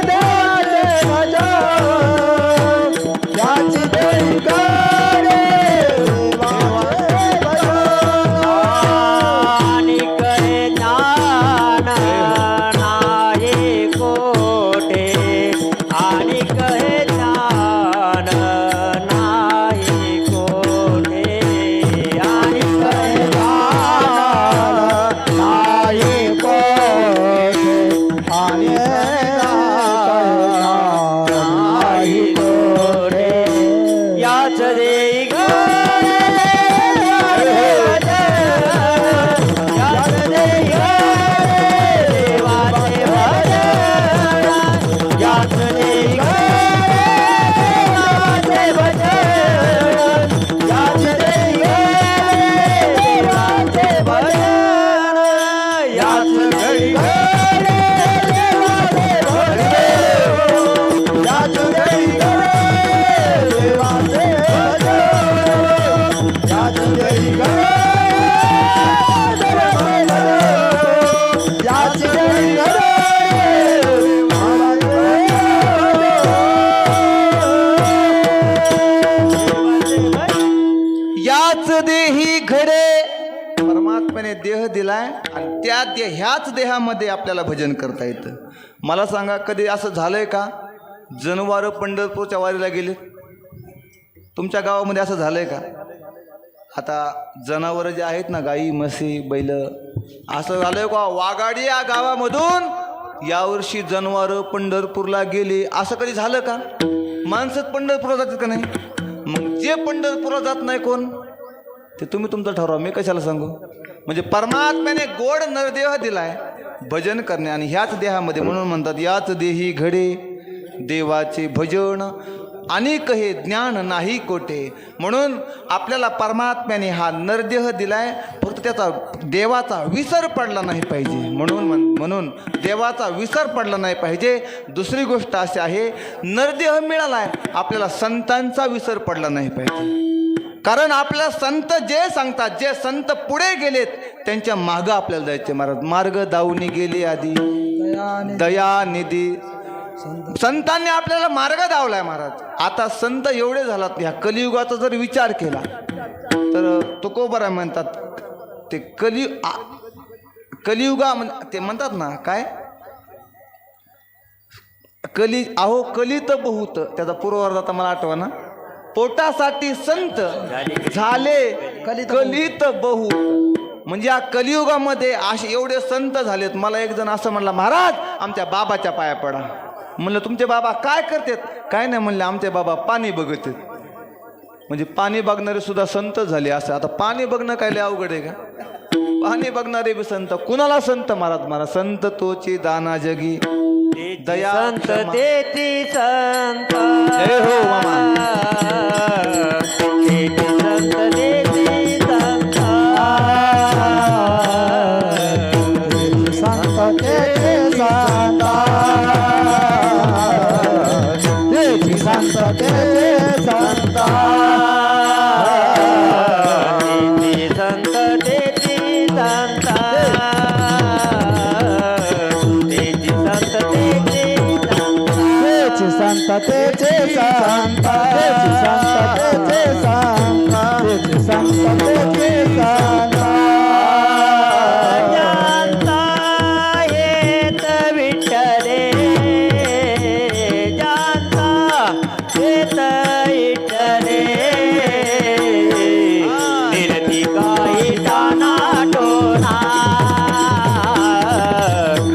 देवाचे भजन, याच देई घड देवाचे भजन, आणि करे ज्ञान नाही कोठे, आणि कहे ज्ञान नाही कोठे, आणि कहे ज्ञान नाही कोठे, आणि नाही कोठे, याच देई घड याच देई घड देवाचे भजन, याच देई घड देवाचे भजन, याच देई घड देवाचे भजन, याच देई घड देवाचे भजन, याच देई घड देवाचे भजन, याच देई घड याच देई घड याच देही घडे. परमात्म्याने देह दिलाय आणि त्या ह्याच देहामध्ये आपल्याला भजन करता येतं. मला सांगा, कधी असं झालंय का जनावरं पंढरपूरच्या वारीला गेले? तुमच्या गावामध्ये असं झालंय का? आता जनावरं जे आहेत ना, गाई, म्हशी, बैल, असं झालंय का वाघाडी या गावामधून यावर्षी जनावरं पंढरपूरला गेले, असं कधी झालं का? माणसंच पंढरपूरला जातात का नाही? मग जे पंढरपूरला जात नाही कोण, ते तुम्ही तुमचं ठरवा, मी कशाला सांगू. म्हणजे परमात्म्याने गोड नरदेह दिलाय भजन करणे आणि ह्याच देहामध्ये, म्हणून म्हणतात याच देही घडे देवाचे भजन अनेक हे ज्ञान नाही कोठे. म्हणून आपल्याला परमात्म्याने हा नरदेह दिलाय, फक्त त्याचा देवाचा विसर पडला नाही पाहिजे. म्हणून देवाचा विसर पडला नाही पाहिजे. दुसरी गोष्ट अशी आहे, नरदेह मिळालाय, आपल्याला संतांचा विसर पडला नाही पाहिजे. कारण आपल्याला संत जे सांगतात, जे संत पुढे गेलेत त्यांच्या मागं आपल्याला जायचे. महाराज मार्ग दाऊनी गेले आधी दयानिधी. संतांनी आपल्याला मार्ग दावलाय महाराज. आता संत एवढे झालात, ह्या कलियुगाचा जर विचार केला तर तुकोबरा म्हणतात ते कलियुगा ते म्हणतात ना काय, कलित बहुत, त्याचा पूर्वार्ध आता मला आठवा ना, पोटासाठी संत झाले कलित बहुत. म्हणजे या कलियुगामध्ये असे एवढे संत झालेत. मला एक जण असं म्हणला, महाराज आमच्या बाबाच्या पाया पडा. म्हणलं तुमचे बाबा काय करतात? काय नाही म्हणले, आमचे बाबा पाणी बघत आहेत. म्हणजे पाणी बघणारे सुद्धा संत झाले असं. आता पाणी बघणं काय लय अवघड आहे का? पाणी बघणारे बी संत. कुणाला संत? महाराज संत तोची दाना जगी दया संत तेती संत. जय हो मामा. संत तेती संत. संत तेती संत. तेती संत तेती संत. तेती संत तेती संत. तेती संत तेती संत. तेचे संत. तेचे संत. तेचे संत. तेचे संत. तेचे संत. जानता हेत विठ्ठले. जानता हेत विठ्ठले. निरती काही टाना टोना.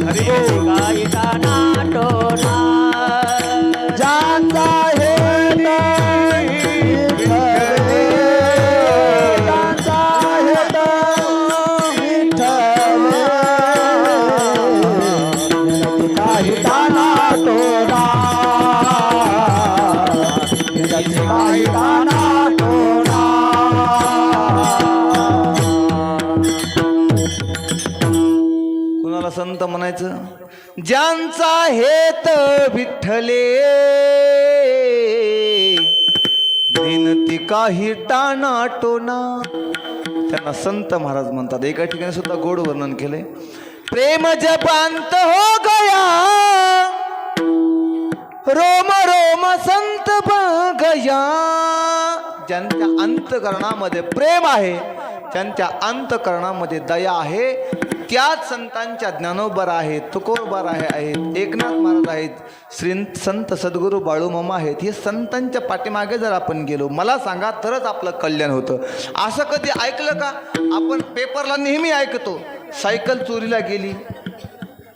निरती काही टाना टोना. जानता हेत विठ्ठले. जानता हेत विठ्ठले. निरती काही टाना टोना. निरती काही टाना टोना. कुणाला संत म्हणायचं? ज्यांचा हेत विठ्ठले दिनती काही टाना टोना, त्यांना संत महाराज म्हणतात. एका ठिकाणी सुद्धा गोड वर्णन केले. प्रेम जपांत हो गया रोम रोम संत गया. ज्यांच्या अंतकरणामध्ये प्रेम आहे, त्यांच्या अंतकरणामध्ये दया आहे, त्याच संतांच्या ज्ञानोबर आहेत, तुकोबर आहेत, एकनाथ महाराज आहेत, श्री संत सद्गुरू बाळूमामा आहेत. हे संतांच्या पाठीमागे जर आपण गेलो, मला सांगा तरच आपलं कल्याण होतं. असं कधी ऐकलं का? आपण पेपरला नेहमी ऐकतो, सायकल चोरीला गेली,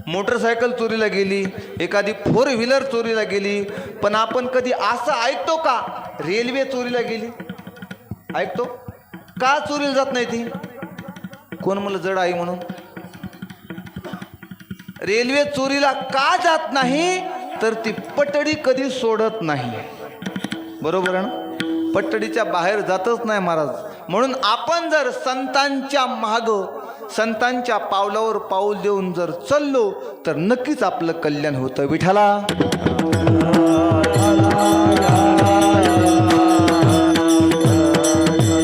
मोटरसायकल चोरीला गेली, एखादी 4 व्हीलर चोरीला गेली. पण आपण कधी असं ऐकतो का रेल्वे चोरीला गेली? ऐकतो का? चोरीला जात नाही ती. कोण म्हणलं जड आई म्हणून? रेल्वे चोरीला का जात नाही? तर ती पटडी कधी सोडत नाही. बरोबर आहे ना? पटडीच्या बाहेर जातच नाही महाराज. म्हणून आपण जर संतांच्या मागं, संतांच्या पावलावर पाऊल देऊन जर चाललो तर नक्कीच आपलं कल्याण होतं. विठ्ठला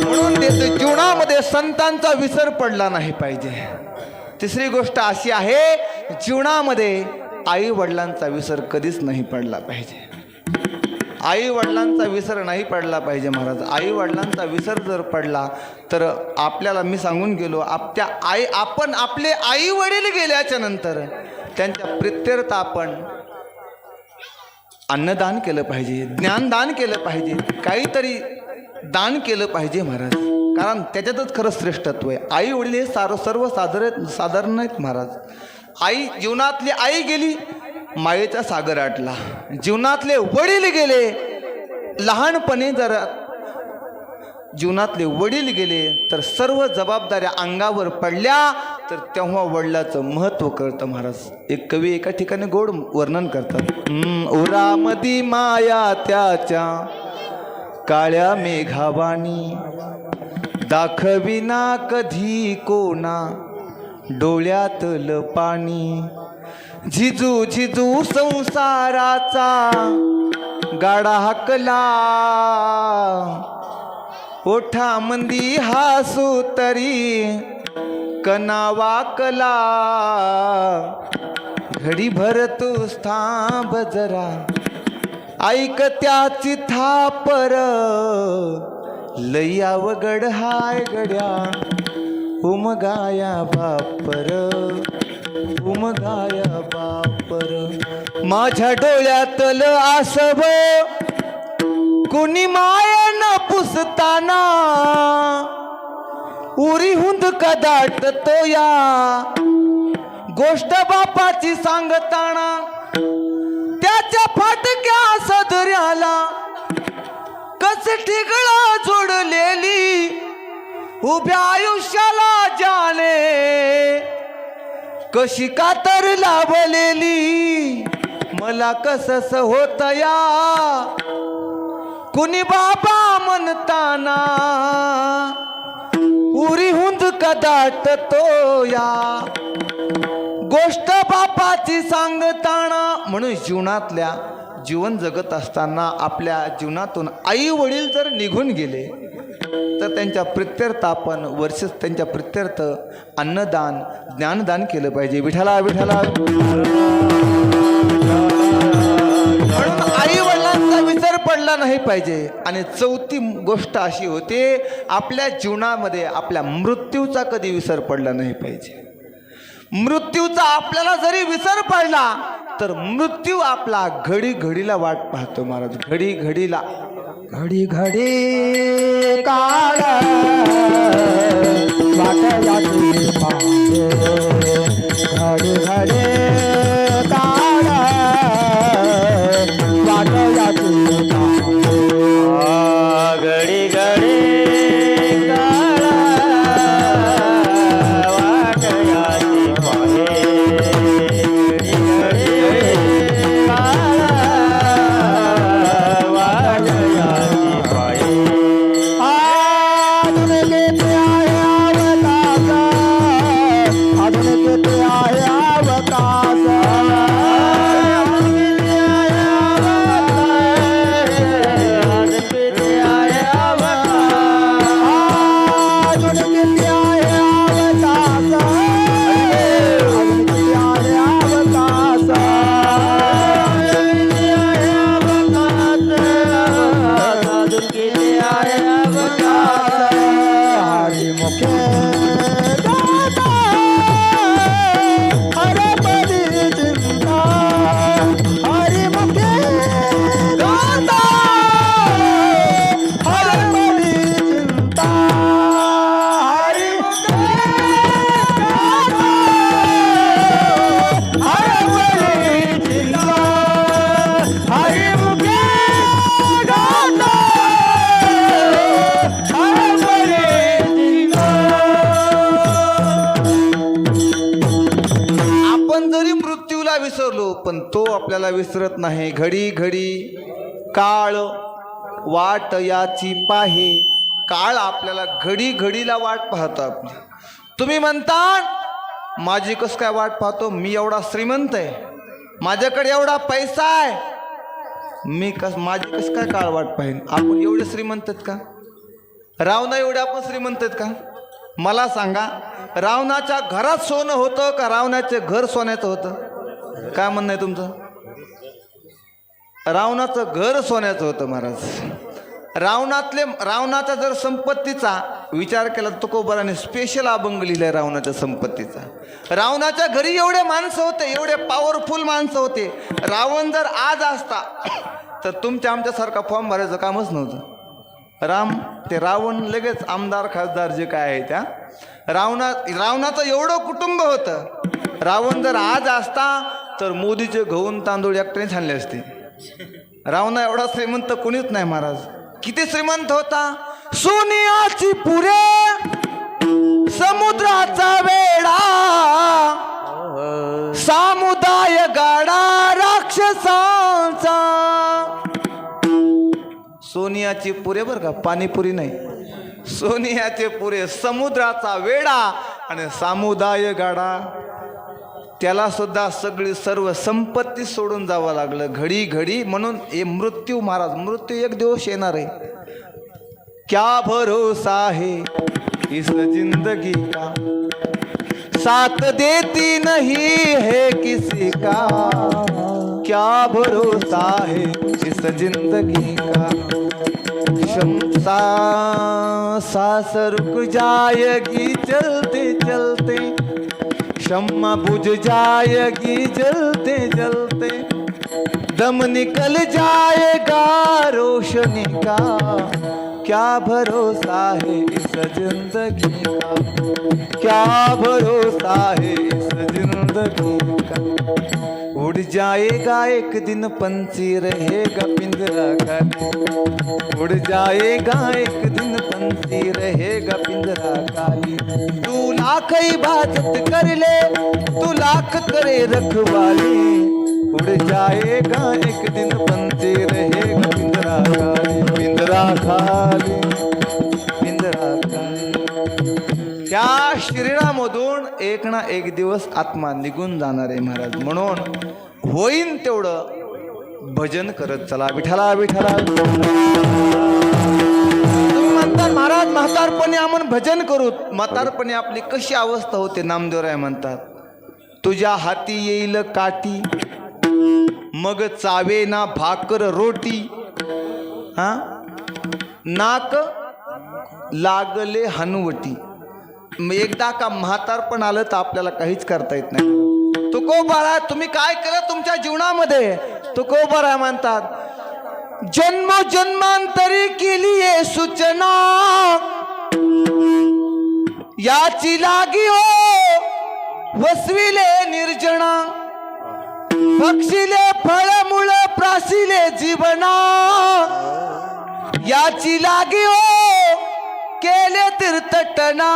म्हणून त्याच्या जीवनामध्ये संतांचा विसर पडला नाही पाहिजे. तिसरी गोष्ट अशी आहे, जीवनामध्ये आई वडिलांचा विसर कधीच नाही पडला पाहिजे. आई वडिलांचा विसर नाही पडला पाहिजे महाराज. आई वडिलांचा विसर जर पडला तर आपल्याला मी सांगून गेलो, आपण आपले आई वडील गेल्याच्या नंतर त्यांच्या प्रित्यर्थ आपण अन्नदान केलं पाहिजे, ज्ञानदान केलं पाहिजे, काहीतरी दान केलं पाहिजे महाराज. कारण त्याच्यातच खरं श्रेष्ठत्व आहे. आई वडील हे साधारण नाहीत महाराज. आई, जीवनातली आई गेली, मायेचा सागर आटला. जीवनातले वडील गेले, लहानपणी जर जीवनातले वडील गेले तर सर्व जबाबदाऱ्या अंगावर पडल्या. तर तेव्हा वडिलाचं महत्त्व कळतं महाराज. एक कवी एका ठिकाणी गोड वर्णन करतात. उरामदी माया त्याच्या काळ्या मेघावाणी, दाखविना कधी कोणा डोळ्यातलं पाणी. झिजू झिजू संसाराचा गाडा हाकला, ओठामंदी हासू तरी कना वाकला. घडी भर तू थांब जरा, ऐक त्याची थापर, लई अवघड हाय गड्या उमगाया बापर, उमगाया बापर. माझ्या डोळ्यातलं आसव कुणी मायन पुसताना, उरी हुंद कदाट तो या गोष्ट बापाची सांगताना. त्याच्या फाटक्या सदऱ्याला कस ठिगळा जोडलेली, उभ्या आयुष्याला जाणे कशी कातर लाभलेली. मला कसस होत या कुणी बाबा म्हणताना, उरी हुंद कदाट तो या गोष्ट बापाची सांगताना. म्हणून जीवनातल्या जीवन जगत असताना आपल्या जीवनातून आई वडील जर निघून गेले तर त्यांच्या प्रित्यर्थ आपण त्यांच्या प्रित्यर्थ अन्नदान ज्ञानदान केलं पाहिजे. विठ्ठला विठ्ठला. म्हणून आई वडिलांचा विसर पडला नाही पाहिजे. आणि चौथी गोष्ट अशी होते, आपल्या जीवनामध्ये आपल्या मृत्यूचा कधी विसर पडला नाही पाहिजे. मृत्यूचा आपल्याला जरी विसर पडला तर मृत्यू आपला घडी घडीला वाट पाहतो महाराज. घडी घडीला, घडी घडी काळ वाट याची पाहे, घडी घडी काळ वाट याची पाहे. घडी घडी काळ वाट याची पाहे, पण तो आपल्याला विसरत नाही. घडी घडी काळ वाट याची पाहे. काळ आपल्याला घडी घडीला वाट पाहतो आपली. तुम्ही म्हणता माझी कस काय वाट पाहतो, मी एवढा श्रीमंत आहे, माझ्याकडे एवढा पैसा आहे, माझी कस काय काळ वाट पाहिन. आपण एवढे श्रीमंत आहेत का? रावणा एवढे आपण श्रीमंत आहेत का? मला सांगा, रावणाच्या घरात सोनं होतं का रावणाचे घर सोन्याचं होतं? काय म्हणणं आहे तुमचं? रावणाचं घर सोन्याचं होतं महाराज. रावणाचा जर संपत्तीचा विचार केला तर तुकोबाराने स्पेशल अभंग लिहिलाय रावणाच्या संपत्तीचा. रावणाच्या घरी एवढे माणसं होते, एवढे पॉवरफुल माणसं होते. रावण जर आज असता तर तुमच्या आमच्यासारखा फॉर्म भरायचं कामच नव्हतं. ते रावण लगेच आमदार खासदार जे काय आहे त्या रावणाचं एवढं कुटुंब होतं. रावण जर आज असता तर मोदीचे गहून तांदूळ एकट्याने छानले असते. रावणा एवढा श्रीमंत कोणीच नाही महाराज. किती श्रीमंत होता? सोनियाची पुरे समुद्राचा वेडा सामुदाय गाडा राक्षसांचा. सोनियाची पुरे बर का, पाणीपुरी नाही, सोनियाचे पुरे, समुद्राचा वेडा आणि सामुदाय गाडा. त्याला सुद्धा सगळी सर्व संपत्ती सोडून जावं लागलं घडी घडी. म्हणून हे मृत्यू महाराज, मृत्यू एक दिवस येणार आहे. क्या भरोसा है इस जिंदगी का, साथ देती नहीं है किसी का. क्या भरोसा है इस जिंदगी का, शमसा सांस रुक जाएगी चलते चलते, शम्मा बुझ जाएगी जलते जलते, दम निकल जाएगा रोशनी का. क्या भरोसा है इस जिंदगी का, क्या भरोसा है इस जिंदगी का. उड़ जाएगा एक दिन पंछी रहेगा पिंजरा खाली, उड़ जाएगा एक दिन पंछी रहेगा पिंजरा खाली. तू लाख इबादत कर ले, तू लाख करे रखवाली, उड़ जाएगा एक दिन पंछी रहेगा पिंजरा खाली, पिंजरा खाली, पिंजरा खाली. त्या शरीरामधून एक ना एक दिवस आत्मा निघून जाणार आहे महाराज. म्हणून होईन तेवढं भजन करत चला. विठ्ठला विठ्ठला. तुम्ही म्हणतात महाराज म्हातारपणे आपण भजन करू. म्हातारपणे आपली कशी अवस्था होते, नामदेवराय म्हणतात, तुझ्या हाती येईल काठी, मग चावे ना भाकर रोटी, हा नाक लागले हनवटी. एकदा का म्हातारपण आलं तर आपल्याला काहीच करता येत नाही. तुकोबाराय तुम्ही काय केलं तुमच्या जीवनामध्ये, तुकोबाराय म्हणतात, जन्म जन्मांतरी केली आहे सूचना, याची लागी हो वसविले निर्जना, बक्षिले फळमुळ प्रासिले जीवना, याची लागी हो केले तीर्थटना.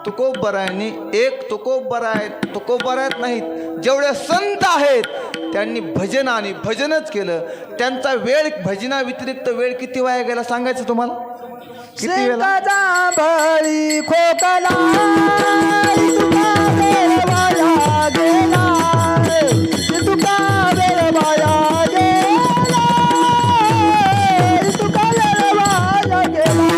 तुकोबरायांनी एक तुकोबरायत नाहीत, जेवढे संत आहेत त्यांनी भजन आणि भजनच केलं. त्यांचा वेळ भजना व्यतिरिक्त वेळ किती वाया गेला सांगायचं तुम्हाला? किती वेळा बळी खोकला तुका वेळ वाया गेला, तुका वेळ वाया गेला, तुका वेळ वाया गेला.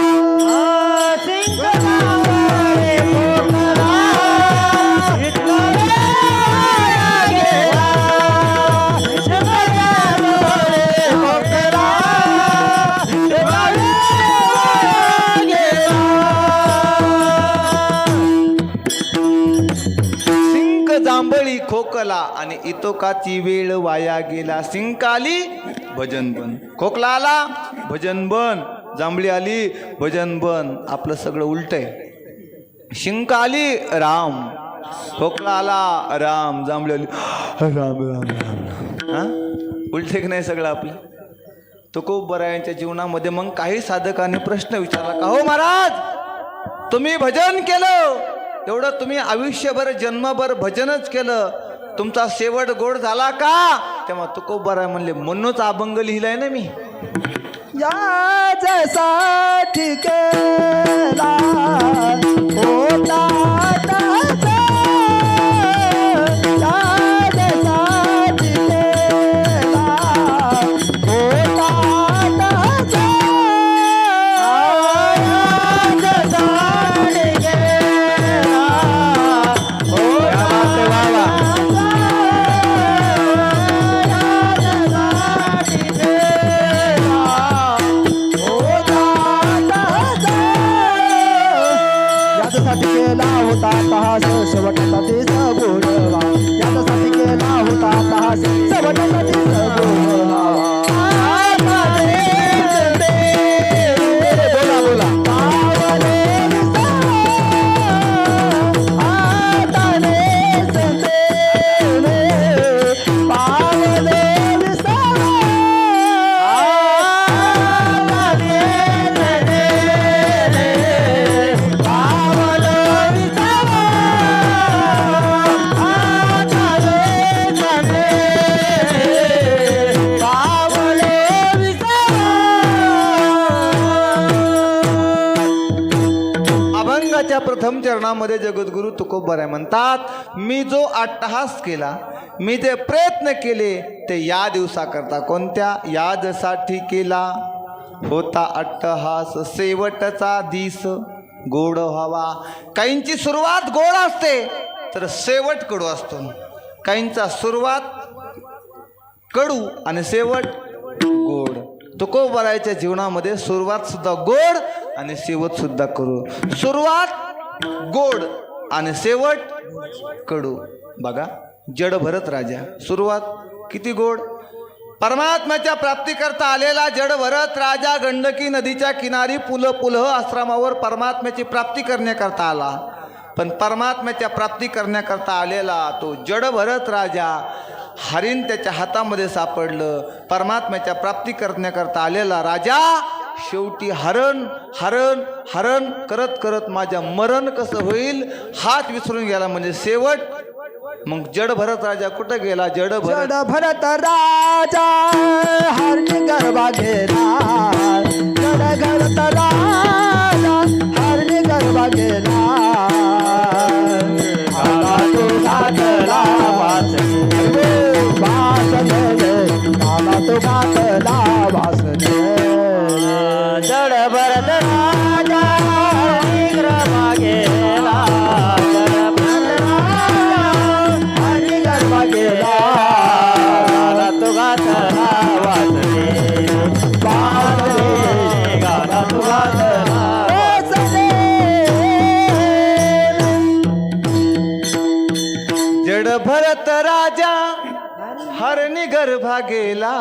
जांभळी खोकला आणि इतोकाची वेळ वाया गेला. सिंकाली भजन बन, खोकला आला भजन बन, जांभळी आली भजन बन. आपलं सगळं उलट आहे. शिंक आली राम, खोकला आला राम, जांभळी आली राम राम राम. हा उलटे की नाही सगळं आपलं? तुकोबरायांच्या जीवनामध्ये मग काही साधकांनी प्रश्न विचारला का, हो महाराज तुम्ही भजन केलं एवढं, तुम्ही आयुष्यभर जन्मभर भजनच केलं, तुमचा शेवट गोड झाला का? तेव्हा तुकोबराय म्हणले, म्हणूनच अभंग लिहिलाय ना मी. याच्यासाठी केला होता त्याचा, याच्यासाठी केला होता त्याचा, याच्यासाठी केला होता केला होता विठ्ठम चरणामध्ये जगद्गुरु तुकोबराय म्हणतात, मी जो अट्टहास केला, मी जे प्रयत्न केले ते या दिवसाकरता. कोणत्या? याजसाठी केला होता अट्टहास, शेवटचा दिस गोड व्हावा. काहींची सुरुवात गोड असते तर शेवट कडू असतो. काहींचा सुरुवात कडू आणि शेवट गोड. तुकोबरायच्या जीवनामध्ये सुरुवात सुद्धा गोड आणि शेवट सुद्धा कडू. सुरुवात गोड आणि शेवट कडू. बघा, जड भरत राजा, सुरुवात किती गोड. परमात्म्याच्या प्राप्तीकरता आलेला जड भरत राजा गंडकी नदीच्या किनारी पुलह आश्रमावर परमात्म्याची प्राप्ती करण्याकरता आला. पण परमात्म्याच्या प्राप्ती करण्याकरता आलेला तो जड भरत राजा हरिण त्याच्या हातामध्ये सापडलं. परमात्म्याच्या प्राप्ती करण्याकरता आलेला राजा शेवटी हरण हरण हरण करत करत माझ्या मरण कसं होईल हात विसरून गेला. म्हणजे शेवट. मग जड भरत राजा कुठं गेला? जड भरत राजा हरणी गरबा गेला. जड भरत राजा हरणी गरबा गेला. आला तो घातला वासने आला तो घातला वासने. जड भरत राजा हरणी गरबा गेला. जड भरत राजा हरणी गर्भा गेला.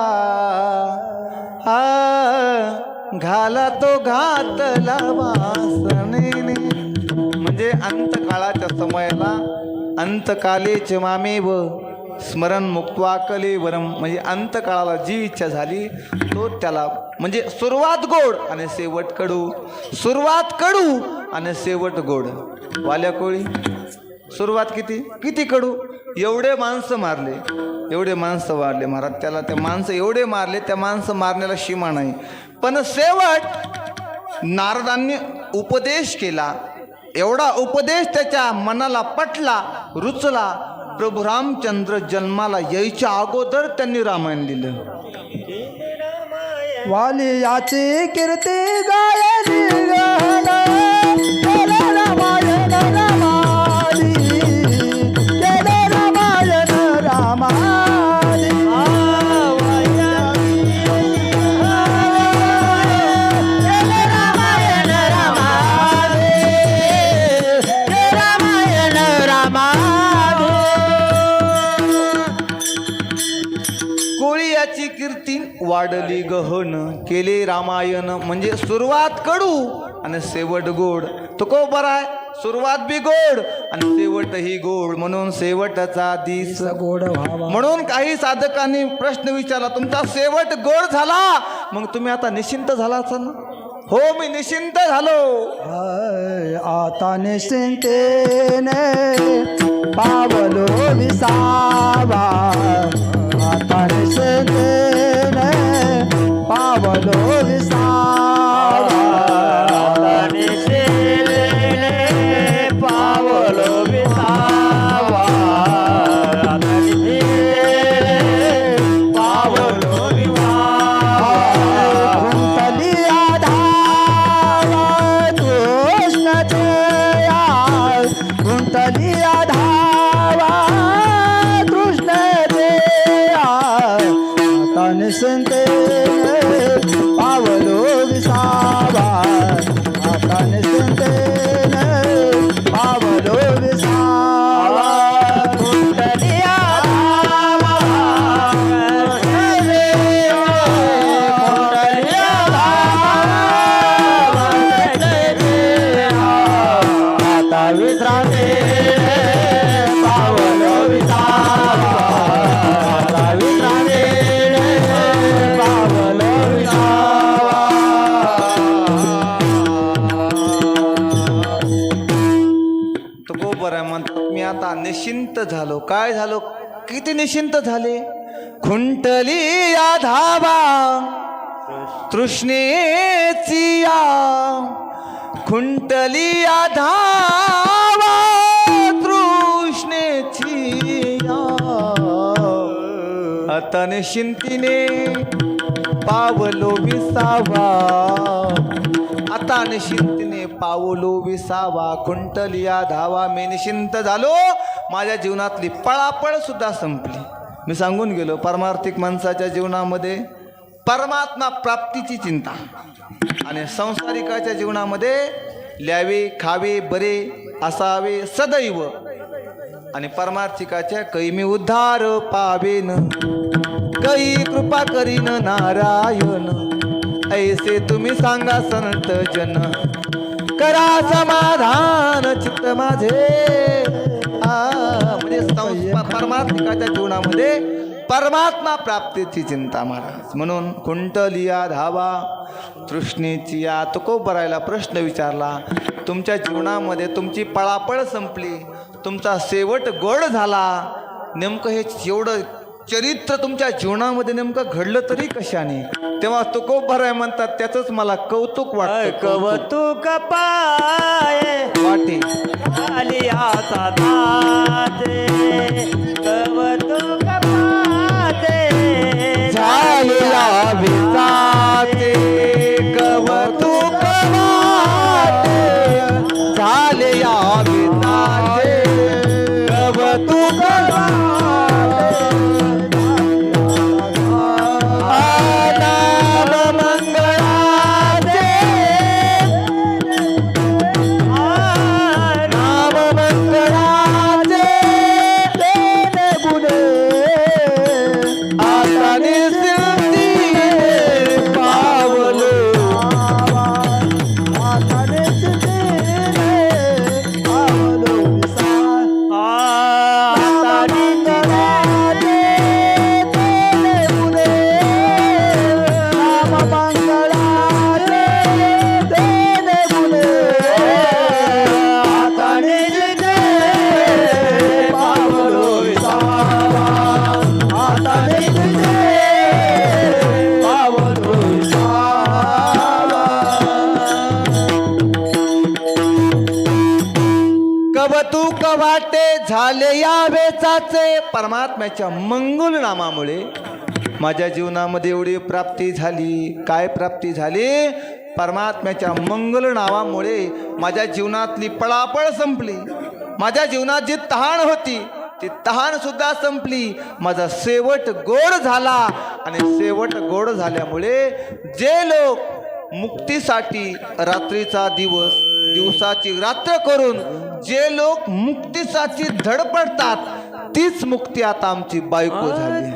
घाला तो घातला वासनेने. म्हणजे अंतकाळाच्या समयाला अंतकालेच मामेव स्मरण मुक्त्वा कलेवरम. म्हणजे अंतकाळाला जी इच्छा झाली तो त्याला. म्हणजे सुरुवात गोड आणि शेवट कडू. सुरुवात कडू आणि शेवट गोड. वाल्या कोळी सुरुवात किती किती कडू. एवढे माणसं मारले, एवढे माणसं वाढले महाराज. त्याला ते माणसं एवढे मारले, त्या माणसं मारण्याला सीमा नाही. पण शेवट नारदांनी उपदेश केला. एवढा उपदेश त्याच्या मनाला पटला, रुचला. प्रभू रामचंद्र जन्माला यायच्या अगोदर त्यांनी रामायण लिहिलं. वाली याची कीर्ती गायली गाणं. केलं रामायण रामाली. केलं रामायण रामाली. केलं रामायण रामाली. रामायण रामाली. कोळी याची कीर्ती वाढली गहन, केले रामायण. म्हणजे सुरुवात कडू आणि शेवट गोड. तुकोबराय सुरुवात बी गोड आणि शेवटही गोड. म्हणून शेवटचा दिस गोड व्हावा. म्हणून काही साधकांनी प्रश्न विचारला, तुमचा शेवट गोड झाला मग तुम्ही आता निश्चिंत झाला असाल ना? हो, मी निश्चिंत झालो. आता निश्चिंतेने पावलो विसावा. आता निश्चिंतेने पावलो विसावा. आता निश्चिंतेने पावलो विसावा. आता निश्चिंतेने पावलो विसावा. कुंतली आधावा कृष्णचे यार. कुंतली आधावा कृष्णचे यार. आता निश्चिंतेने पावलो विसावा. आता निश्चिंतेने पावलो विसावा. कुंतली आधावा कृष्णचे यार. कुंतली आधावा कृष्णचे यार. आता विश्रांतीने पावलो विसावा. आता विश्रांतीने पावलो विसावा. तुकोबराय म्हणतात, मी आता निश्चिंत झालो. काय झालो? किती निश्चिंत झाले? खुंटली या धावा तृष्णेची या. खुंटली धावा तृष्णेची आता निश्चिंतीने पावलो विसावा, आता निश्चिंतीने पावलो विसावा. खुंटलिया धावा मी निश्चिंत झालो, माझ्या जीवनातली पळापळ सुद्धा संपली. मी सांगून गेलो परमार्थिक माणसाच्या जीवनामध्ये परमात्मा प्राप्तीची चिंता आणि संसारिकाच्या जीवनामध्ये ल्यावे खावे बरे असावे सदैव आणि परमार्थिकाच्या कैमी उद्धार पावेन कै कृपा करीन नारायण. ऐसे तुम्ही सांगा संत जन करा समाधान चित्त माझे. म्हणजे परमार्थिकाच्या जीवनामध्ये परमात्मा प्राप्तीची चिंता महाराज. म्हणून कुंटलिया धावा तृष्णेची या तुकोबरायला प्रश्न विचारला. तुमच्या जीवनामध्ये तुमची पळापळ संपली, तुमचा शेवट गोड झाला. नेमकं हे एवढं चरित्र तुमच्या जीवनामध्ये नेमकं घडलं तरी कशाने? तेव्हा तुकोबराय म्हणतात त्याचंच मला कौतुक वाटतं. कौतुक पाये वाटे आलियाचा दाते, कौतुक पाते झालेला विसाते, कौतुक वाटे झाले या विसाते, कौतुक कौतुक वाटे झाले या वेचाचे. परमात्म्याच्या मंगल नामामुळे माझ्या जीवनामध्ये एवढी प्राप्ती झाली. काय प्राप्ती झाली? परमात्म्याच्या मंगल नावामुळे माझ्या जीवनातली पळापळ संपली. माझ्या जीवनात जी तहान होती ती तहान सुद्धा संपली. माझा शेवट गोड झाला आणि शेवट गोड झाल्यामुळे जे लोक मुक्तीसाठी रात्रीचा दिवस दिवसाची रात्र करून जे लोक मुक्तीसाठी धडपडतात तीच मुक्ती आता आमची बायको झाली.